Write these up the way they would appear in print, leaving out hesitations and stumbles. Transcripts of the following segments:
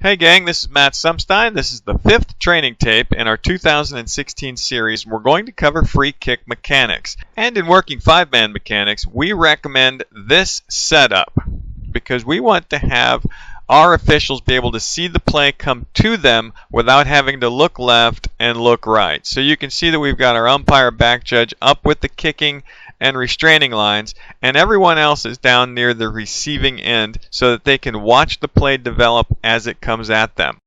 Hey gang, this is Matt Sumstine. This is the 5th training tape in our 2016 series. We're going to cover free kick mechanics. And in working 5-man mechanics, we recommend this setup because we want to have our officials be able to see the play come to them without having to look left and look right. So you can see that we've got our umpire back judge up with the kicking and restraining lines, and everyone else is down near the receiving end so that they can watch the play develop as it comes at them.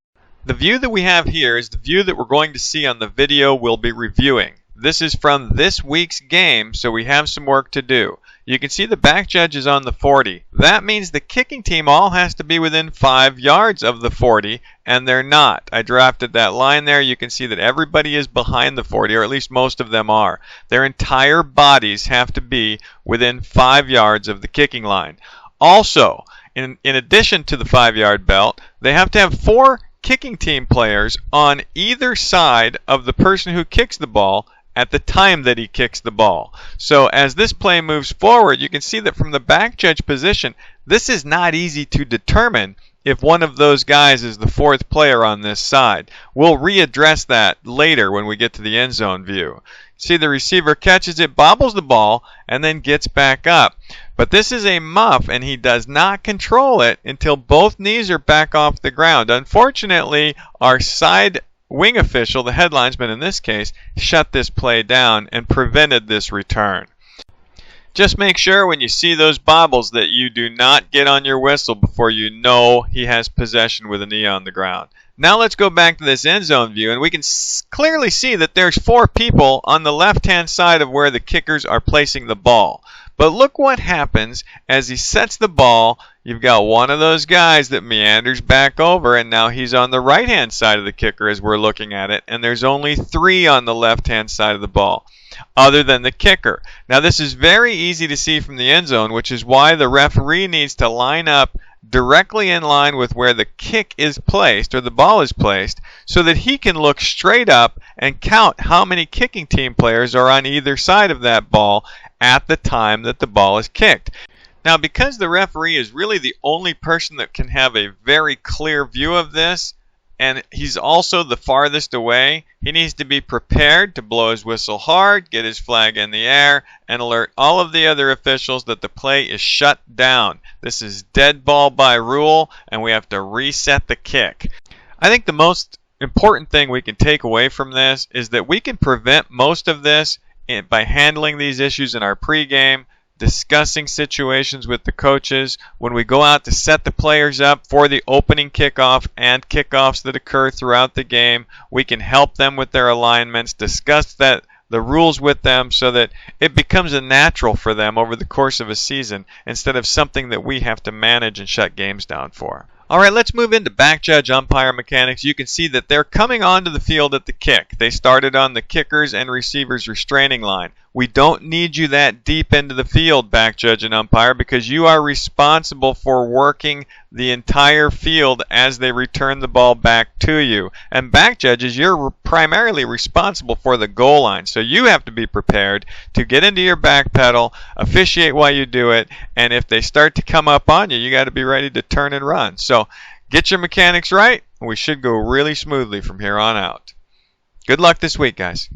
The view that we have here is the view that we're going to see on the video we'll be reviewing. This is from this week's game, so we have some work to do. You can see the back judge is on the 40. That means the kicking team all has to be within 5 yards of the 40, and they're not. I drafted that line there. You can see that everybody is behind the 40, or at least most of them are. Their entire bodies have to be within 5 yards of the kicking line. Also, in addition to the 5-yard belt, they have to have 4 kicking team players on either side of the person who kicks the ball at the time that he kicks the ball. So as this play moves forward, you can see that from the back judge position, this is not easy to determine if one of those guys is the 4th player on this side. We'll readdress that later when we get to the end zone view. See, the receiver catches it, bobbles the ball, and then gets back up. But this is a muff, and he does not control it until both knees are back off the ground. Unfortunately, our side wing official, the headlinesman in this case, shut this play down and prevented this return. Just make sure when you see those bobbles that you do not get on your whistle before you know he has possession with a knee on the ground. Now let's go back to this end zone view, and we can clearly see that there's 4 people on the left-hand side of where the kickers are placing the ball. But look what happens as he sets the ball. You've got one of those guys that meanders back over, and now he's on the right-hand side of the kicker as we're looking at it, and there's only 3 on the left-hand side of the ball, other than the kicker. Now this is very easy to see from the end zone, which is why the referee needs to line up directly in line with where the kick is placed, or the ball is placed, so that he can look straight up and count how many kicking team players are on either side of that ball at the time that the ball is kicked. Now, because the referee is really the only person that can have a very clear view of this, and he's also the farthest away, he needs to be prepared to blow his whistle hard, get his flag in the air, and alert all of the other officials that the play is shut down. This is dead ball by rule, and we have to reset the kick. I think the most important thing we can take away from this is that we can prevent most of this by handling these issues in our pregame, discussing situations with the coaches, when we go out to set the players up for the opening kickoff and kickoffs that occur throughout the game. We can help them with their alignments, discuss the rules with them so that it becomes a natural for them over the course of a season instead of something that we have to manage and shut games down for. All right, let's move into back judge umpire mechanics. You can see that they're coming onto the field at the kick. They started on the kickers and receivers restraining line. We don't need you that deep into the field, back judge and umpire, because you are responsible for working the entire field as they return the ball back to you. And back judges, you're primarily responsible for the goal line. So you have to be prepared to get into your back pedal, officiate while you do it, and if they start to come up on you, you got to be ready to turn and run. So get your mechanics right, and we should go really smoothly from here on out. Good luck this week, guys.